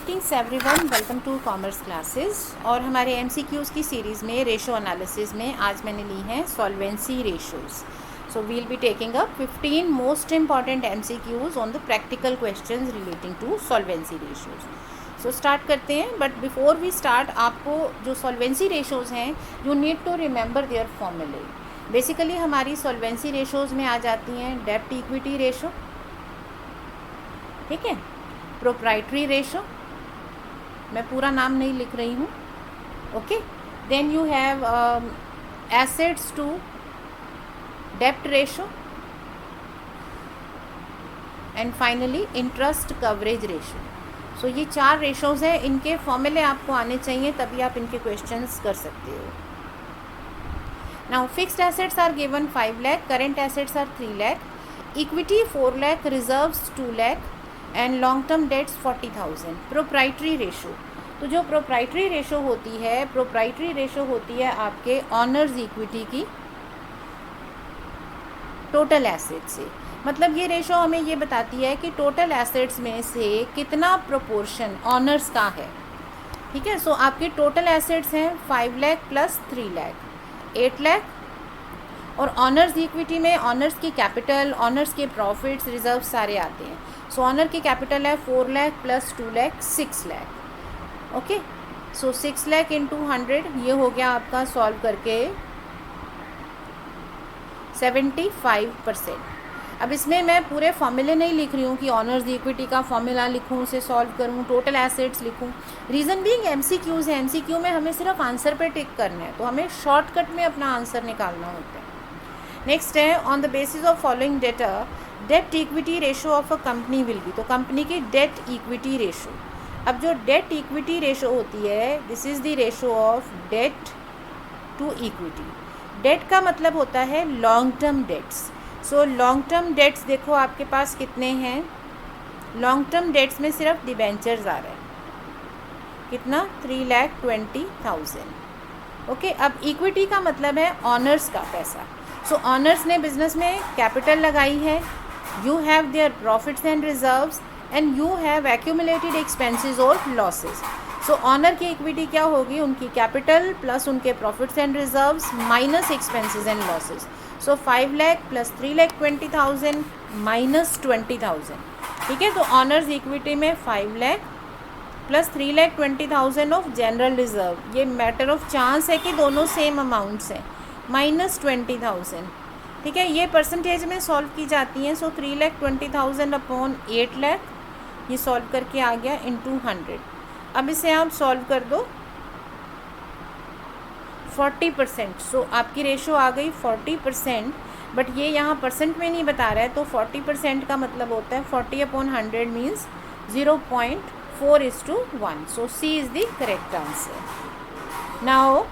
Greetings everyone, welcome to commerce classes. और हमारे MCQs की सीरीज़ में रेशो एनालिसिस में आज मैंने ली हैं solvency ratios. So we'll be taking up 15 most important MCQs on the practical questions relating to solvency ratios. So start करते हैं, बट बिफोर वी स्टार्ट आपको जो सॉल्वेंसी रेशोज़ हैं you need to remember their फॉर्मूले। Basically हमारी solvency ratios में आ जाती हैं डेब्ट इक्विटी रेशो, ठीक है, प्रोप्राइटरी रेशो, मैं पूरा नाम नहीं लिख रही हूँ, okay. Then you have assets to डेब्ट ratio and finally interest coverage ratio. So ये 4 रेशोज़ हैं, इनके फॉर्मूले आपको आने चाहिए तभी आप इनके क्वेश्चंस कर सकते हो। Now fixed assets are given 5 lakh, current assets are 3 lakh, equity 4 lakh, reserves 2 lakh and long term debts 40,000। Proprietary ratio, तो जो प्रोप्राइटरी रेशो होती है आपके ऑनर्स इक्विटी की टोटल एसेट से। मतलब ये रेशो हमें ये बताती है कि टोटल एसेट्स में से कितना प्रोपोर्शन ऑनर्स का है, ठीक है। सो आपके टोटल एसेट्स हैं 5 लाख प्लस 3 लाख 8 लाख, और ऑनर्स इक्विटी में ऑनर्स की कैपिटल, ऑनर्स के प्रॉफिट्स, रिजर्व सारे आते हैं। सो ऑनर की कैपिटल है 4 लाख प्लस 2 लाख 6 लाख, ओके। सो 6 लाख इंटू 100, ये हो गया आपका सॉल्व करके 75%। अब इसमें मैं पूरे फॉर्मूले नहीं लिख रही हूँ कि ऑनर्स इक्विटी का फॉर्मूला लिखूँ, उसे सॉल्व करूँ, टोटल एसेट्स लिखूँ। रीज़न बीइंग एमसीक्यूज़ है, एमसीक्यू में हमें सिर्फ आंसर पे टिक करना है, तो हमें शॉर्टकट में अपना आंसर निकालना होता है। नेक्स्ट है on the basis of following data debt equity ratio of a company will be. तो कंपनी की डेट इक्विटी रेशो, अब जो डेट इक्विटी रेशो होती है this is the ratio of debt to equity. Debt का मतलब होता है long term debts. So long term debts देखो आपके पास कितने हैं, लॉन्ग टर्म डेट्स में सिर्फ डिबेंचर्स आ रहे हैं, कितना 3,20,000, ओके। अब इक्विटी का मतलब है ऑनर्स का पैसा। सो ऑनर्स ने बिजनेस में कैपिटल लगाई है, you have their profits and reserves and you have accumulated expenses और लॉसेस। सो ऑनर की इक्विटी क्या होगी, उनकी कैपिटल प्लस उनके profits and reserves minus expenses and losses. So 5 lakh plus 3,20,000 minus 20,000, ठीक है। तो ऑनर्स इक्विटी में 5 lakh plus 3,20,000 of general reserve, ये मैटर ऑफ चांस है कि दोनों सेम अमाउंट्स हैं, माइनस 20,000, ठीक है। ये परसेंटेज में सॉल्व की जाती हैं। सो 3,20,000 अपॉन 8 लाख, ये सॉल्व करके आ गया इंटू 100। अब इसे आप सॉल्व कर दो 40%। सो आपकी रेशो आ गई 40%, बट ये यहाँ परसेंट में नहीं बता रहा है, तो 40% का मतलब होता है 40 upon 100 means 0.4:1। So C is the correct answer. Now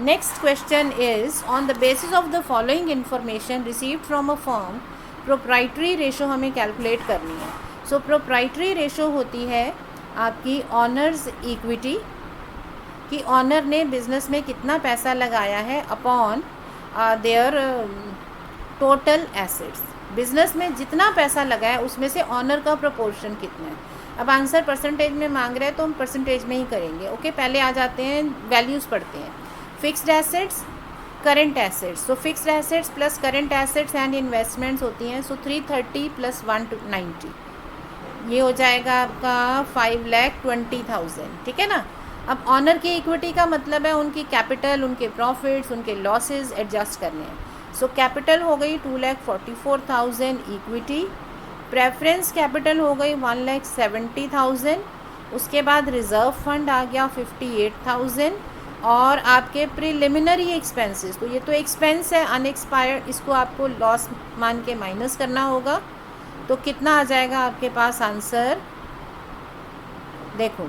next question is on the basis of the following information received from a firm proprietary ratio हमें कैलकुलेट करनी है। सो proprietary ratio होती है आपकी ऑनर्स इक्विटी कि ऑनर ने business में कितना पैसा लगाया है upon their total assets. Business में जितना पैसा लगाया उसमें से ऑनर का प्रोपोर्शन कितना है। अब आंसर परसेंटेज में मांग रहे हैं तो हम परसेंटेज में ही करेंगे, ओके। पहले आ जाते हैं वैल्यूज़ पढ़ते हैं। Fixed assets, current assets, so fixed assets plus current assets and investments होती हैं। सो 330 प्लस 190, ये हो जाएगा आपका 5,20,000, ठीक है ना। अब ऑनर की इक्विटी का मतलब है उनकी कैपिटल, उनके प्रॉफिट्स, उनके लॉसेस एडजस्ट करने हैं। सो कैपिटल हो गई 2,44,000, इक्विटी प्रेफरेंस कैपिटल हो गई 1,70,000, उसके बाद रिजर्व फंड आ गया 58,000, और आपके प्रिलिमिनरी एक्सपेंसेस, तो ये तो एक्सपेंस है अनएक्सपायर्ड, इसको आपको लॉस मान के माइनस करना होगा। तो कितना आ जाएगा आपके पास आंसर, देखो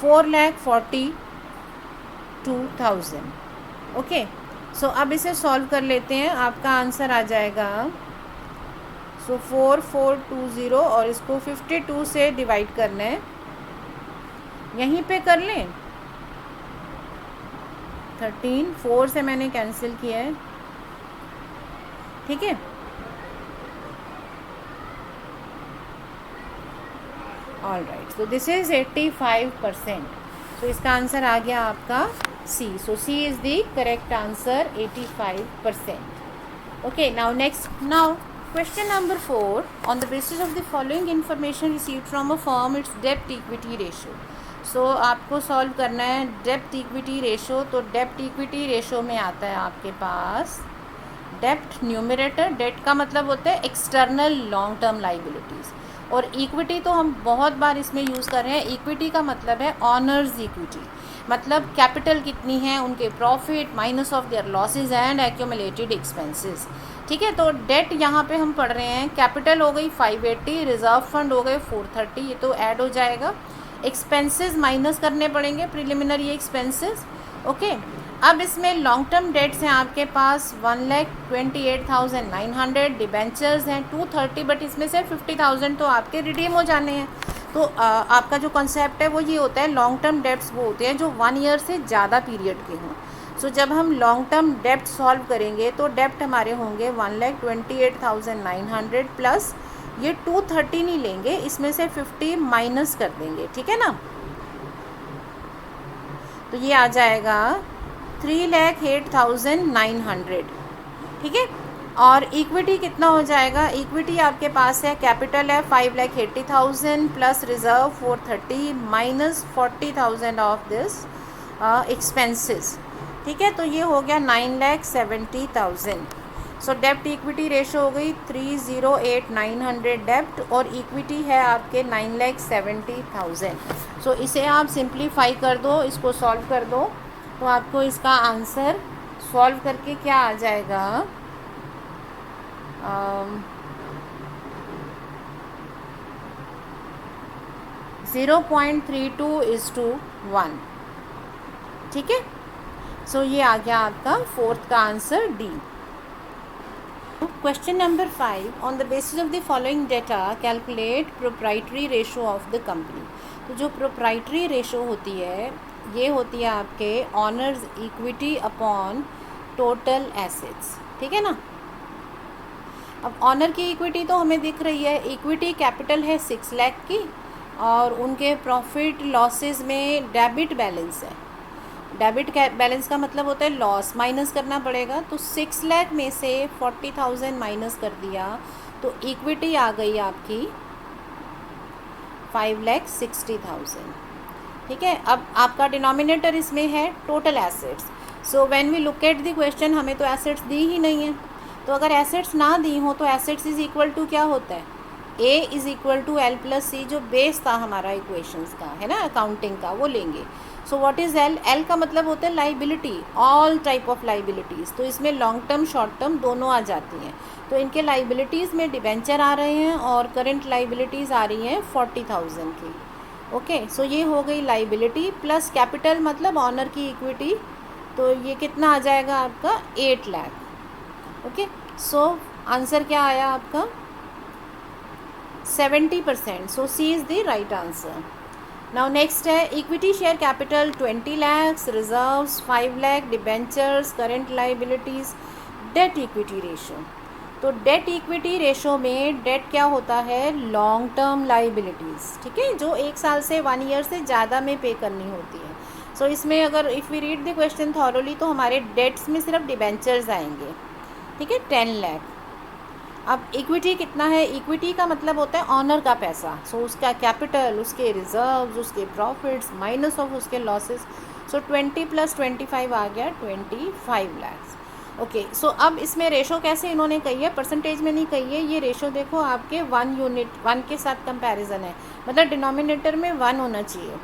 4,42,000, ओके। सो अब इसे सॉल्व कर लेते हैं, आपका आंसर आ जाएगा सो 4420, और इसको 52 से डिवाइड करना है, यहीं पे कर लें 13, 4 से मैंने कैंसिल किया है, ठीक है। All right, so this is 85%. So इसका आंसर आ गया आपका C. So C is the correct answer, 85%. Okay, now question number 4. On the basis of the following information received from a firm, its debt equity ratio. So आपको solve करना है डेप्ट equity ratio. तो डेप्ट equity ratio में आता है आपके पास डेप्ट numerator. Date का मतलब होता है एक्सटर्नल लॉन्ग टर्म लाइबिलिटीज़, और इक्विटी तो हम बहुत बार इसमें यूज़ कर रहे हैं. इक्विटी का मतलब है ऑनर्स इक्विटी, मतलब कैपिटल कितनी है, उनके profit minus of their losses and accumulated expenses. ठीक है, तो डेट यहाँ पे हम पढ़ रहे हैं. कैपिटल हो गई 580, रिजर्व फंड हो गए 430, ये तो ऐड हो जाएगा. एक्सपेंसेस माइनस करने पड़ेंगे, प्रिलिमिनरी एक्सपेंसेस. ओके, अब इसमें लॉन्ग टर्म डेट्स हैं आपके पास 1,28,900, डिबेंचर्स हैं 230, बट इसमें से 50,000 तो आपके रिडीम हो जाने हैं. तो आपका जो कॉन्सेप्ट है वो ये होता है, लॉन्ग टर्म डेब्ट्स वो होते हैं जो 1 ईयर से ज़्यादा पीरियड के हों. सो जब हम लॉन्ग टर्म डेब्ट सॉल्व करेंगे तो डेब्ट हमारे होंगे 1,28,900 प्लस ये 230 नहीं लेंगे, इसमें से 50 माइनस कर देंगे. ठीक है ना, तो ये आ जाएगा 3,08,900. ठीक है, और इक्विटी कितना हो जाएगा. इक्विटी आपके पास है, कैपिटल है 5,80,000 plus reserve 430 minus 40,000 of this expenses. ठीक है, तो ये हो गया 9,70,000. सो डेप्ट इक्विटी रेशो हो गई 3,08,900 डेप्ट, और इक्विटी है आपके 9,70,000. सो इसे आप सिंप्लीफाई कर दो, इसको सॉल्व कर दो, तो आपको इसका आंसर सॉल्व करके क्या आ जाएगा, 0.32:1. ठीक है, सो ये आ गया आपका फोर्थ का answer D. Question number 5. On the basis of the following data calculate proprietary ratio of the company. तो जो प्रोप्राइटरी रेशो होती है ये होती है आपके owners equity upon total assets. ठीक है ना, अब ऑनर की इक्विटी तो हमें दिख रही है, इक्विटी कैपिटल है 6 लाख की, और उनके प्रॉफिट लॉसेस में डेबिट बैलेंस है. डेबिट बैलेंस का मतलब होता है लॉस माइनस करना पड़ेगा. तो 6 लाख में से 40,000 माइनस कर दिया तो इक्विटी आ गई आपकी 5,60,000. ठीक है, अब आपका डिनोमिनेटर इसमें है total assets. So when we look at the question, हमें तो एसेट्स दी ही नहीं है. तो अगर एसेट्स ना दी हो तो एसेट्स इज इक्वल टू क्या होता है, A is equal to L plus C, जो बेस था हमारा इक्वेशंस का है ना अकाउंटिंग का, वो लेंगे. सो व्हाट इज़ एल. एल का मतलब होता है liability, all type of liabilities. तो इसमें लॉन्ग टर्म शॉर्ट टर्म दोनों आ जाती हैं. तो इनके लाइबिलिटीज़ में डिबेंचर आ रहे हैं और करंट लाइबिलिटीज़ आ रही हैं 40,000 की. ओके, सो ये हो गई लाइबिलिटी प्लस कैपिटल मतलब ऑनर की इक्विटी. तो ये कितना आ जाएगा आपका 8 लाख. ओके, सो आंसर क्या आया आपका 70%. So C is the right answer. Now next है equity share capital 20 lakhs, reserves 5 lakh, debentures, current liabilities, debt equity ratio. तो डेट इक्विटी रेशो में डेट क्या होता है, लॉन्ग टर्म लाइबिलिटीज़. ठीक है, जो 1 साल से 1 ईयर से ज़्यादा में पे करनी होती है. सो इसमें अगर if we read the question thoroughly तो हमारे डेट्स में सिर्फ डिबेंचर्स आएंगे. ठीक है, 10 लाख. अब इक्विटी कितना है, इक्विटी का मतलब होता है ऑनर का पैसा. सो उसका कैपिटल, उसके रिजर्व्स, उसके प्रॉफिट्स माइनस ऑफ उसके लॉसेस. सो 20 + 25 आ गया 25 लाख. ओके, सो अब इसमें रेशो कैसे इन्होंने कही है, परसेंटेज में नहीं कही है. ये रेशो देखो आपके 1 यूनिट 1 के साथ कंपैरिजन है, मतलब डिनोमिनेटर में 1 होना चाहिए.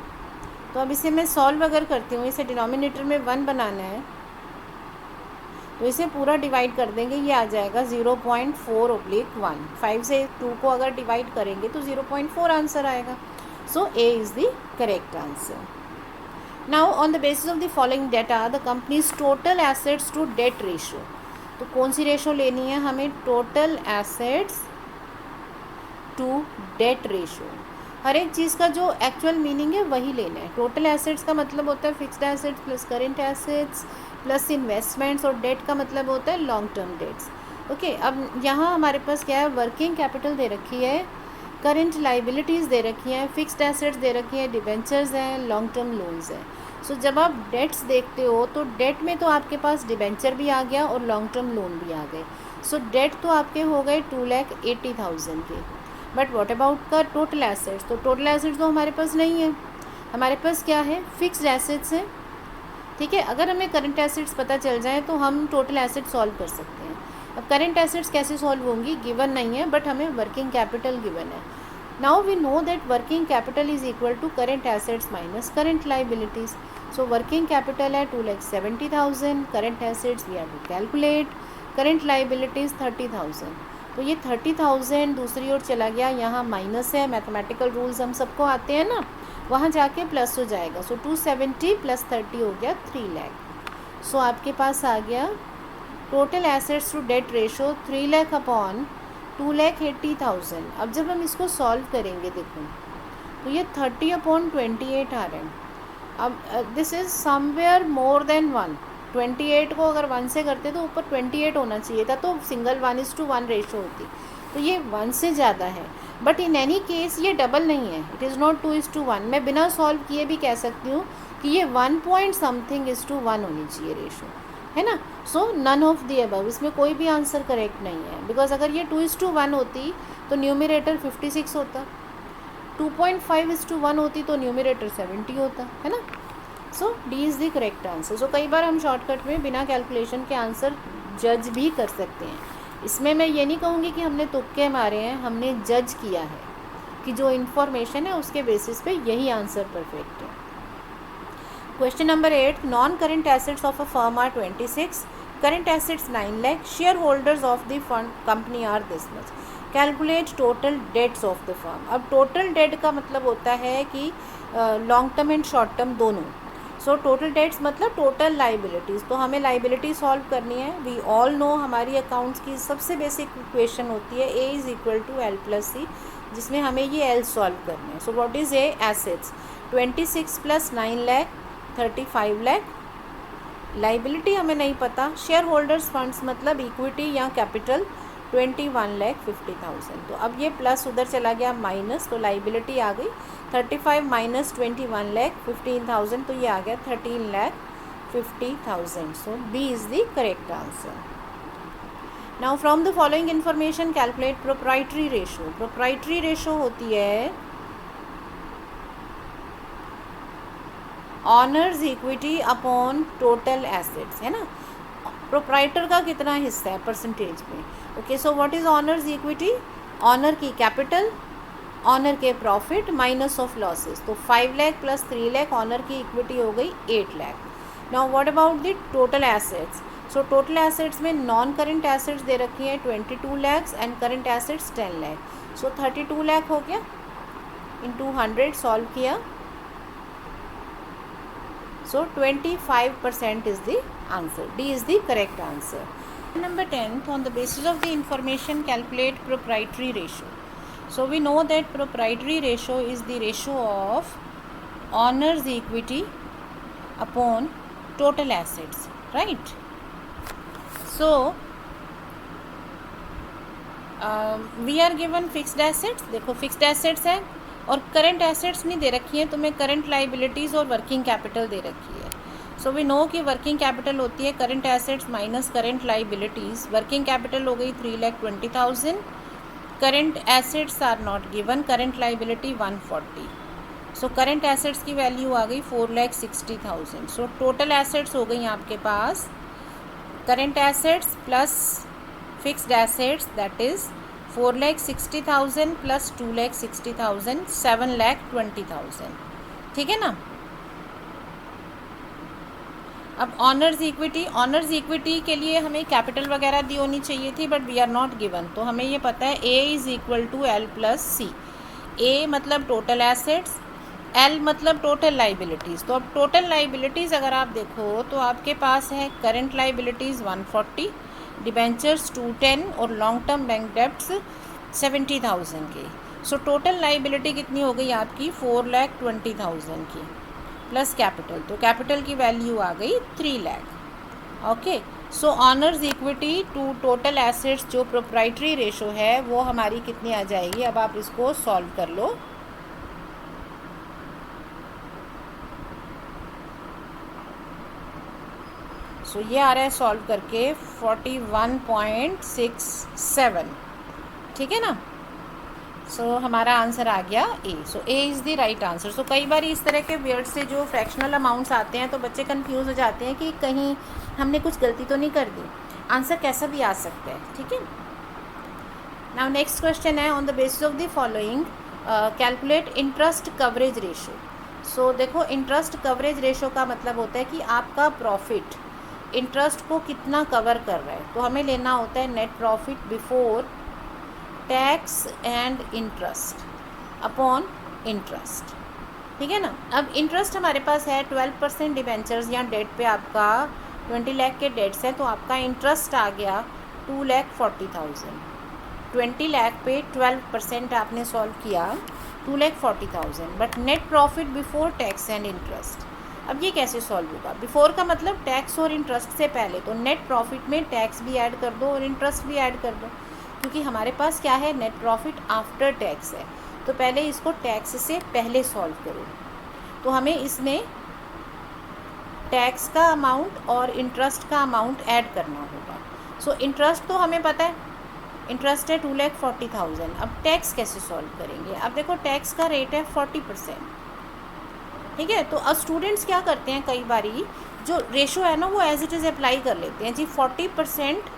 तो अब इसे मैं सॉल्व अगर करती हूँ, इसे डिनोमिनेटर में 1 बनाना है तो इसे पूरा डिवाइड कर देंगे, ये आ जाएगा 0.4/1. 5 से 2 को अगर डिवाइड करेंगे तो 0.4 आंसर आएगा. So A is the correct answer. Now on the basis of the following data the companies total assets to debt ratio. तो कौन सी रेशो लेनी है हमें, total assets to debt ratio. हर एक चीज़ का जो एक्चुअल मीनिंग है वही लेना है. टोटल एसेट्स का मतलब होता है fixed assets plus current assets plus investments, और डेट का मतलब होता है लॉन्ग टर्म डेट्स. ओके, अब यहाँ हमारे पास क्या है, वर्किंग कैपिटल दे रखी है करंट लाइबिलिटीज़ दे रखी हैं, फिक्स्ड एसेट्स दे रखी हैं, डिबेंचर्स हैं, लॉन्ग टर्म लोन्स हैं। सो जब आप डेट्स देखते हो तो डेट में तो आपके पास डिबेंचर भी आ गया और लॉन्ग टर्म लोन भी आ गए। सो डेट तो आपके हो गए 2,80,000 के। बट व्हाट अबाउट का टोटल एसेट्स? तो टोटल एसेट्स तो हमारे पास नहीं है, हमारे पास क्या है, फिक्स्ड एसेट्स हैं। ठीक है, अगर हमें करंट एसेट्स पता चल जाए तो हम टोटल एसेट सॉल्व कर सकते हैं। अब करंट एसेट्स कैसे सॉल्व होंगी, गिवन नहीं है, बट हमें वर्किंग कैपिटल गिवन है। Now we know that working capital is equal to current assets minus current liabilities. So working capital है 2,70,000, current assets we have to calculate, current liabilities 30,000। तो ये 30,000 दूसरी ओर चला गया, यहाँ माइनस है, मैथमेटिकल रूल्स हम सबको आते हैं ना, वहाँ जाके प्लस हो जाएगा। सो 270 प्लस 30 हो गया 3 लाख। सो आपके पास आ गया total assets to debt ratio 3 lakh upon 2,80,000। अब जब हम इसको सॉल्व करेंगे देखो तो ये 30/28 आ रहे हैं। अब this is somewhere more than 1। 28 को अगर 1 से करते तो ऊपर 28 होना चाहिए था, तो सिंगल 1:1 रेशो होती, तो ये 1 से ज़्यादा है। बट इन एनी केस ये डबल नहीं है, इट इज़ नॉट 2:1। मैं बिना सॉल्व किए भी कह सकती हूँ कि ये 1.something/1 होनी चाहिए रेशो, है ना। सो नन ऑफ दी अबव, इसमें कोई भी आंसर करेक्ट नहीं है, बिकॉज अगर ये 2:1 होती तो न्यूमरेटर 56 होता, 2.5:1 होती तो न्यूमरेटर 70 होता, है ना। So D is the correct answer. So कई बार हम शॉर्टकट में बिना कैलकुलेशन के आंसर जज भी कर सकते हैं। इसमें मैं ये नहीं कहूँगी कि हमने तुक्के मारे हैं, हमने जज किया है कि जो इन्फॉर्मेशन है उसके बेसिस पे यही आंसर परफेक्ट है। Question number 8, non current assets of a firm are 26, current assets 9 lakh, shareholders of the fund company are this much, calculate total debts of the firm. अब टोटल डेट का मतलब होता है कि long term and short term दोनों। So total debts मतलब total liabilities, तो हमें लाइबिलिटी सॉल्व करनी है। वी ऑल नो हमारी अकाउंट्स की सबसे बेसिक इक्वेशन होती है A is equal to L plus C, जिसमें हमें ये L सॉल्व करना है। So what is A? Assets 26 plus 9 lakh 35 lakh, liability हमें नहीं पता, शेयर होल्डर्स फंड्स मतलब इक्विटी या कैपिटल 21,50,000। तो अब ये प्लस उधर चला गया माइनस, तो लाइबिलिटी आ गई 35 माइनस 21,15,000, तो ये आ गया 13,50,000। So B is the correct answer. Now from the following information calculate proprietary ratio. Proprietary ratio होती है owners equity upon total assets, है ना। प्रोप्राइटर का कितना हिस्सा है परसेंटेज में। Okay, so what is owners equity? Owner की कैपिटल, ऑनर के प्रॉफिट माइनस ऑफ लॉसेस, तो 5 लाख प्लस 3 लाख, ऑनर की इक्विटी हो गई 8 lakh. Now what about the total assets? So total assets में नॉन करेंट एसेट्स दे रखी हैं 22 lakh and current assets 10 lakh. So 32 lakh हो गया, इंटू 100 सॉल्व किया, so 25% is the answer. D is the correct answer. Number 10, on the basis of the information calculate proprietary ratio. So we know that proprietary ratio is the ratio of owner's equity upon total assets, right? So we are given fixed assets, देखो fixed assets है और current assets नहीं दे रखी है, तो मैं current liabilities और working capital दे रखी है। सो वी नो कि वर्किंग कैपिटल होती है current assets minus current liabilities. Working capital हो गई 3,20,000, current assets are not given, current liability 140। So current assets की वैल्यू आ गई 4,60,000। सो टोटल एसेट्स हो गई आपके पास current assets plus fixed assets, that is 4,60,000 plus 2,60,000, 7,20,000, ठीक है ना। अब ऑनर्स इक्विटी, ऑनर्स इक्विटी के लिए हमें कैपिटल वगैरह दी होनी चाहिए थी, but we are not given, तो हमें ये पता है A is equal to L plus C। A मतलब टोटल एसेट्स, L मतलब टोटल लाइबिलिटीज़। तो अब टोटल लाइबिलिटीज़ अगर आप देखो तो आपके पास है करंट लाइबिलिटीज़ 140, डिबेंचर्स 210 और लॉन्ग टर्म बैंक डेब्ट्स 70,000 की। सो टोटल लाइबिलिटी कितनी हो गई आपकी 4,20,000 की प्लस कैपिटल, तो कैपिटल की वैल्यू आ गई 3 lakh. Okay, so owners equity to total assets जो प्रोप्राइटरी रेशो है वो हमारी कितनी आ जाएगी? अब आप इसको सॉल्व कर लो। सो ये आ रहा है सॉल्व करके 41.67, ठीक है ना। सो हमारा आंसर आ गया A. So A is the right answer. So कई बार इस तरह के वर्ड से जो फ्रैक्शनल अमाउंट्स आते हैं तो बच्चे कंफ्यूज हो जाते हैं कि कहीं हमने कुछ गलती तो नहीं कर दी। आंसर कैसा भी आ सकता है, ठीक है। नाउ नेक्स्ट क्वेश्चन है, on the basis of the following calculate interest coverage ratio. So देखो, इंटरेस्ट कवरेज रेशो का मतलब होता है कि आपका प्रॉफिट इंटरेस्ट को कितना कवर कर रहा है। तो हमें लेना होता है net profit before tax and interest upon interest, ठीक है ना। अब इंटरेस्ट हमारे पास है 12% डिबेंचर्स या डेट पे आपका 20 लाख के डेट्स हैं, तो आपका इंटरेस्ट आ गया 2,40,000। 20 लाख पे 12% आपने सॉल्व किया 2,40,000, but net profit before tax and interest. अब ये कैसे सॉल्व होगा? बिफोर का मतलब टैक्स और इंटरेस्ट से पहले, तो नेट प्रॉफिट में टैक्स भी ऐड कर दो और इंटरेस्ट भी ऐड कर दो, क्योंकि हमारे पास क्या है, नेट प्रॉफिट आफ्टर टैक्स है। तो पहले इसको टैक्स से पहले सॉल्व करो, तो हमें इसमें टैक्स का अमाउंट और इंटरेस्ट का अमाउंट ऐड करना होगा। सो इंटरेस्ट तो हमें पता है, इंटरेस्ट है 2,40,000। अब टैक्स कैसे सॉल्व करेंगे? अब देखो, टैक्स का रेट है 40%, ठीक है। तो अब स्टूडेंट्स क्या करते हैं, कई बारी जो रेशो है ना वो एज इट इज़ अप्लाई कर लेते हैं जी। 40%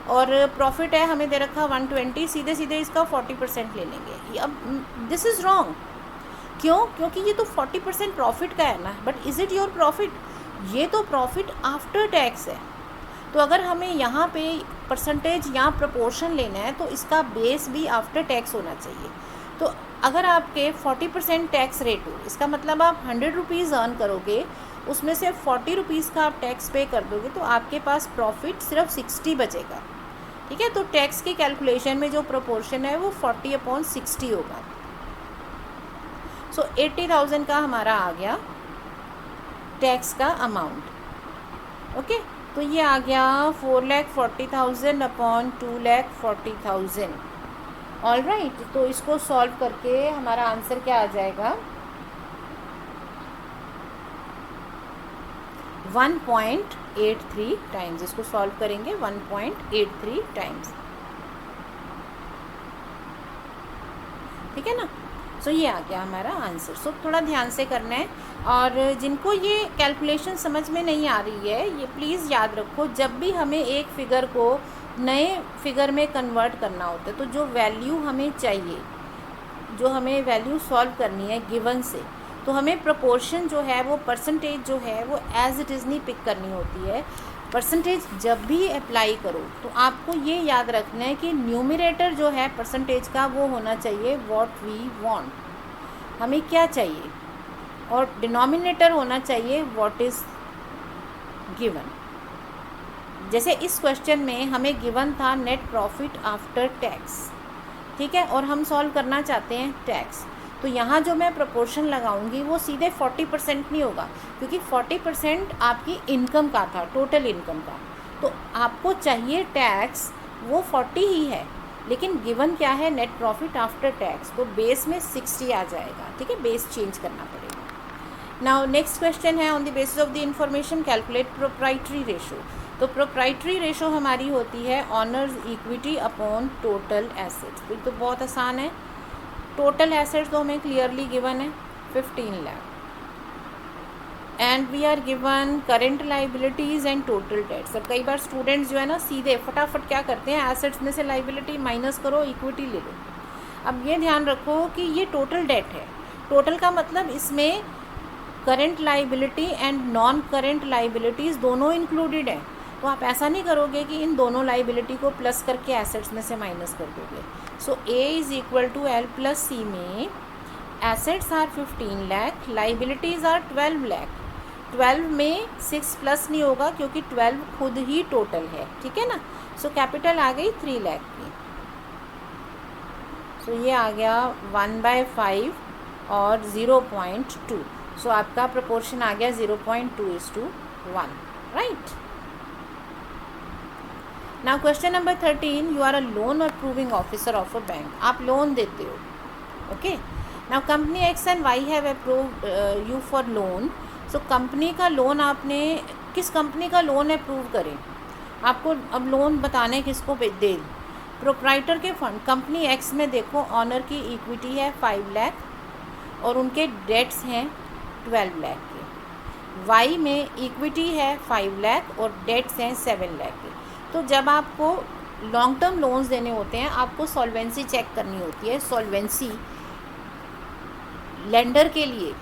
और प्रॉफिट है हमें दे रखा 120, सीधे सीधे इसका 40% ले लेंगे। अब दिस इज़ रॉन्ग। क्यों? क्योंकि ये तो 40% प्रॉफिट का है ना, but is it your profit? ये तो प्रॉफिट आफ्टर टैक्स है। तो अगर हमें यहाँ पे परसेंटेज या प्रपोर्शन लेना है तो इसका बेस भी आफ्टर टैक्स होना चाहिए। तो अगर आपके 40% टैक्स रेट हो, इसका मतलब आप 100 रुपीज़ अर्न करोगे, उसमें से 40 रुपीज़ का आप टैक्स पे कर दोगे, तो आपके पास प्रॉफिट सिर्फ 60 बचेगा, ठीक है। तो टैक्स की कैलकुलेशन में जो प्रोपोर्शन है वो 40/60 होगा। सो 80,000 का हमारा आ गया टैक्स का अमाउंट, ओके। तो ये आ गया 4,40,000 अपॉन 2,40,000। ऑल राइट, तो इसको सॉल्व करके हमारा आंसर क्या आ जाएगा? 1.83 टाइम्स। इसको सॉल्व करेंगे 1.83 टाइम्स, ठीक है ना। सो ये आ गया हमारा आंसर। सो थोड़ा ध्यान से करना है, और जिनको ये कैलकुलेशन समझ में नहीं आ रही है, ये प्लीज़ याद रखो, जब भी हमें एक फ़िगर को नए फिगर में कन्वर्ट करना होता है, तो जो वैल्यू हमें चाहिए, जो हमें वैल्यू सॉल्व करनी है गिवन से, तो हमें प्रोपोर्शन जो है वो परसेंटेज जो है वो एज इट इज़ नहीं पिक करनी होती है। परसेंटेज जब भी अप्लाई करो तो आपको ये याद रखना है कि न्यूमरेटर जो है परसेंटेज का वो होना चाहिए व्हाट वी वांट, हमें क्या चाहिए, और डिनोमिनेटर होना चाहिए व्हाट इज़ गिवन। जैसे इस क्वेश्चन में हमें गिवन था नेट प्रॉफिट आफ्टर टैक्स, ठीक है, और हम सॉल्व करना चाहते हैं टैक्स। तो यहाँ जो मैं प्रोपोर्शन लगाऊंगी वो सीधे 40% नहीं होगा, क्योंकि 40% आपकी इनकम का था, टोटल इनकम का। तो आपको चाहिए टैक्स वो 40 ही है, लेकिन गिवन क्या है, नेट प्रॉफिट आफ्टर टैक्स, तो बेस में 60 आ जाएगा, ठीक है, बेस चेंज करना पड़ेगा। नाउ नेक्स्ट क्वेश्चन है, on the basis of the information calculate proprietary ratio. तो प्रोप्राइटरी रेशो हमारी होती है owners equity upon total assets. फिर तो बहुत आसान है, टोटल एसेट्स तो हमें क्लियरली गिवन है 15 lakh, and we are given current liabilities and total debts. अब कई बार स्टूडेंट्स जो है ना सीधे फटाफट क्या करते हैं, एसेट्स में से लाइबिलिटी माइनस करो, इक्विटी ले लो। अब ये ध्यान रखो कि ये टोटल डेट है। टोटल का मतलब इसमें current liability and non current liabilities दोनों इंक्लूडेड है। तो आप ऐसा नहीं करोगे कि इन दोनों लाइबिलिटी को प्लस करके एसेट्स में से माइनस कर दोगे। So A is equal to L plus C में assets are 15 lakh, liabilities are 12 lakh. 12 में 6 प्लस नहीं होगा क्योंकि 12 खुद ही टोटल है, ठीक है ना। सो कैपिटल आ गई 3 लाख की। सो ये आ गया 1/5 और 0.2। सो आपका प्रोपोर्शन आ गया 0.2:1, right. Now question number 13, you are a loan approving officer of a bank, आप लोन देते हो, okay. Now company X and Y have approved you for loan, so company का लोन आपने, किस कंपनी का लोन अप्रूव करें, आपको अब लोन बताने किसको दे, प्रोप्राइटर के फंड। कंपनी एक्स में देखो ऑनर की इक्विटी है 5 लाख और उनके डेट्स हैं 12 लाख के। वाई में इक्विटी है 5 लाख और डेट्स हैं 7 लाख के। तो जब आपको लॉन्ग टर्म लोन्स देने होते हैं आपको सॉल्वेंसी चेक करनी होती है। सॉल्वेंसी लेंडर के लिए,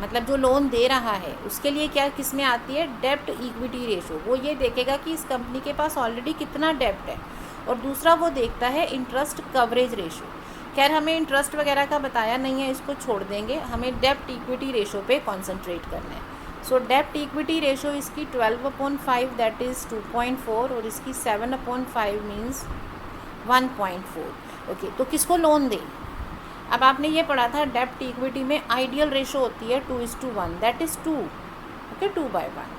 मतलब जो लोन दे रहा है उसके लिए क्या किस में आती है, डेब्ट इक्विटी रेशो। वो ये देखेगा कि इस कंपनी के पास ऑलरेडी कितना डेब्ट है, और दूसरा वो देखता है इंटरेस्ट कवरेज रेशो। खैर हमें इंटरेस्ट वगैरह का बताया नहीं है, इसको छोड़ देंगे, हमें डेब्ट इक्विटी रेशो पे कॉन्सेंट्रेट करना है। सो डेब्ट इक्विटी रेशो इसकी 12/5 दैट इज़ 2.4 और इसकी 7/5 मीन्स 1.4। ओके, तो किसको लोन दें। अब आपने ये पढ़ा था डेब्ट इक्विटी में आइडियल रेशो होती है 2:1 दैट इज़ 2, ओके, 2/1।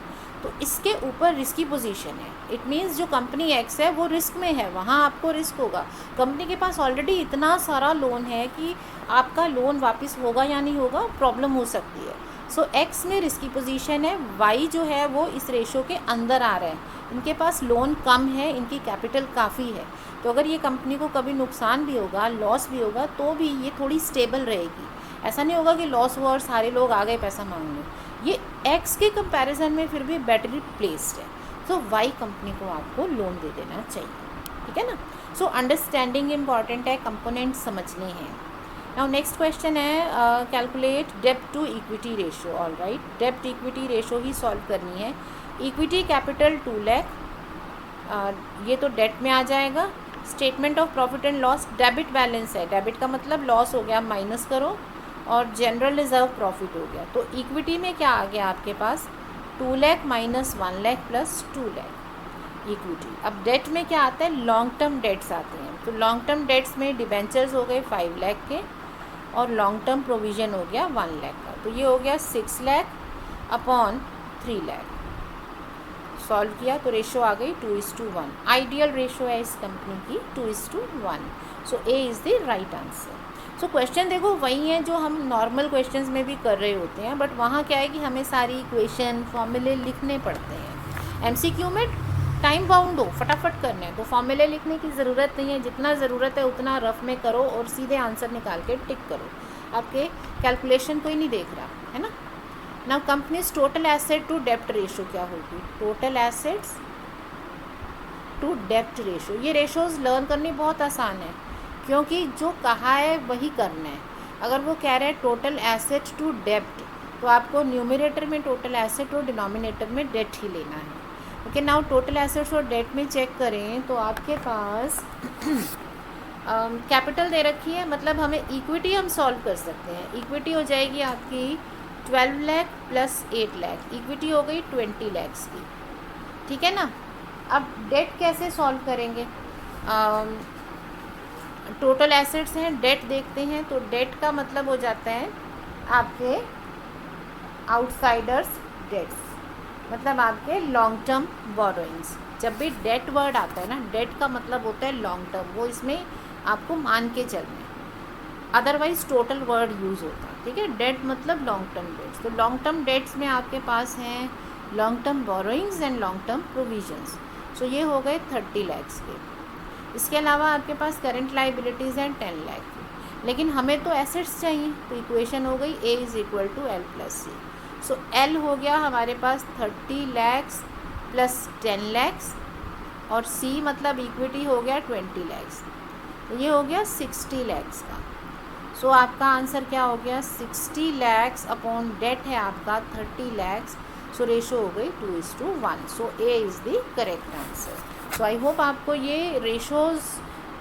तो इसके ऊपर रिस्की पोजीशन है, इट मीन्स जो कंपनी एक्स है वो रिस्क में है, वहाँ आपको रिस्क होगा। कंपनी के पास ऑलरेडी इतना सारा लोन है कि आपका लोन वापस होगा या नहीं होगा, प्रॉब्लम हो सकती है। सो एक्स में रिस्की पोजीशन है, वाई जो है वो इस रेशो के अंदर आ रहा है, इनके पास लोन कम है, इनकी कैपिटल काफ़ी है। तो अगर ये कंपनी को कभी नुकसान भी होगा, लॉस भी होगा, तो भी ये थोड़ी स्टेबल रहेगी। ऐसा नहीं होगा कि लॉस हुआ और सारे लोग आ गए पैसा मांगने, ये एक्स के कंपैरिजन में फिर भी बेटर प्लेस्ड है। तो वाई कंपनी को आपको लोन दे देना चाहिए, ठीक है ना। सो अंडरस्टैंडिंग इम्पॉर्टेंट है, कंपोनेंट समझने हैं। नाउ नेक्स्ट क्वेश्चन है कैलकुलेट डेब्ट to equity ratio. All right, डेब्ट इक्विटी रेशो ही सॉल्व करनी है। इक्विटी कैपिटल 2 लाख, ये तो डेट में आ जाएगा। Statement of profit and loss, debit balance है, डेबिट का मतलब लॉस हो गया, माइनस करो, और जनरल रिजर्व प्रॉफिट हो गया। तो इक्विटी में क्या आ गया आपके पास, 2 lakh minus 1 lakh plus 2 lakh equity. अब डेट में क्या आता है, लॉन्ग टर्म डेट्स आते हैं। तो लॉन्ग टर्म डेट्स में डिबेंचर्स हो गए 5 लाख के और लॉन्ग टर्म प्रोविज़न हो गया 1 लाख का। तो ये हो गया 6 लाख अपॉन 3 लाख। सॉल्व किया तो रेशो आ गई 2:1। आइडियल रेशो है इस कंपनी की 2:1। So A is the right answer. So question देखो वही है जो हम नॉर्मल क्वेश्चंस में भी कर रहे होते हैं, बट वहाँ क्या है कि हमें सारी इक्वेशन फॉर्मूले लिखने पड़ते हैं। एमसीक्यू में टाइम बाउंड हो, फटाफट करना है, तो फॉर्मूले लिखने की ज़रूरत नहीं है, जितना ज़रूरत है उतना रफ में करो और सीधे आंसर निकाल के टिक करो, आपके कैलकुलेशन कोई नहीं देख रहा है ना। Now companies total asset to डेप्ट रेशो क्या होगी, टोटल एसेट्स टू डेप्ट रेशो। ये रेशोज़ लर्न करनी बहुत आसान है, क्योंकि जो कहा है वही करना है। अगर वो कह रहे हैं टोटल एसेट टू डेप्ट, तो आपको न्यूमरेटर में टोटल एसेट और डिनोमिनेटर में डेट ही लेना है। ओके, नाउ टोटल एसेट्स और डेट में चेक करें तो आपके पास कैपिटल दे रखी है, मतलब हमें इक्विटी हम सॉल्व कर सकते हैं। इक्विटी हो जाएगी आपकी 12 लाख प्लस 8 लाख, इक्विटी हो गई 20 लैक्स की, ठीक है ना। अब डेट कैसे सॉल्व करेंगे, टोटल एसेट्स हैं, डेट देखते हैं, तो डेट का मतलब हो जाता है आपके आउटसाइडर्स डेट्स, मतलब आपके लॉन्ग टर्म बोरोइंग्स। जब भी डेट वर्ड आता है ना, डेट का मतलब होता है लॉन्ग टर्म, वो इसमें आपको मान के चलना है, अदरवाइज टोटल वर्ड यूज़ होता है, ठीक है। डेट मतलब लॉन्ग टर्म डेट्स, तो लॉन्ग टर्म डेट्स में आपके पास हैं long term borrowings and long term provisions. So ये हो गए 30 लैक्स के। इसके अलावा आपके पास करंट लाइबिलिटीज़ हैं 10 लाख की, लेकिन हमें तो एसेट्स चाहिए, तो इक्वेशन हो गई A is equal to L plus C। So L हो गया हमारे पास 30 लैक्स प्लस 10 लैक्स, और C मतलब इक्विटी हो गया 20 लैक्स, तो ये हो गया 60 लैक्स का। सो आपका आंसर क्या हो गया, 60 लैक्स अपॉन डेट है आपका 30 लैक्स, सो रेशो हो गई 2:1। सो A is the correct answer. So I hope आपको ये रेशोज़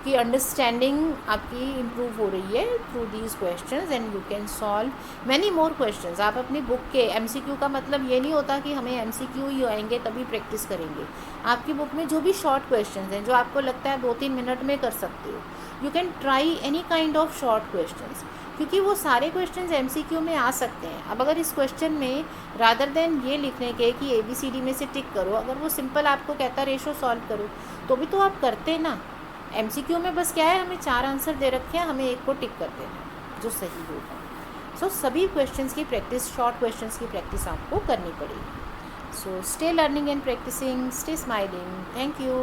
आपकी अंडरस्टैंडिंग आपकी इम्प्रूव हो रही है through these questions and you can solve many more questions. आप अपनी बुक के MCQ का मतलब ये नहीं होता कि हमें MCQ ही आएंगे तभी प्रैक्टिस करेंगे। आपकी बुक में जो भी शॉर्ट क्वेश्चंस हैं जो आपको लगता है 2-3 मिनट में कर सकते हो, you can try any kind of short questions, क्योंकि वो सारे क्वेश्चंस MCQ में आ सकते हैं। अब अगर इस क्वेश्चन में रादर देन ये लिखने के कि ABCD में से टिक करो, अगर वो सिंपल आपको कहता रेशो सॉल्व करो तो भी तो आप करते ना। MCQ में बस क्या है, हमें 4 आंसर दे रखे हैं, हमें एक को टिक कर देना जो सही होगा। सो सभी क्वेश्चंस की प्रैक्टिस, शॉर्ट क्वेश्चंस की प्रैक्टिस आपको करनी पड़ेगी। So stay learning and practicing, stay smiling. Thank you.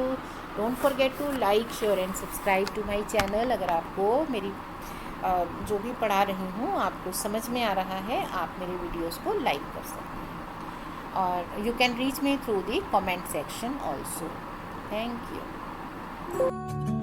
Don't forget to like, share and subscribe to my channel. अगर आपको मेरी जो भी पढ़ा रही हूँ आपको समझ में आ रहा है, आप मेरे वीडियोस को लाइक कर सकते हैं और you can reach me through the comment section also. Thank you.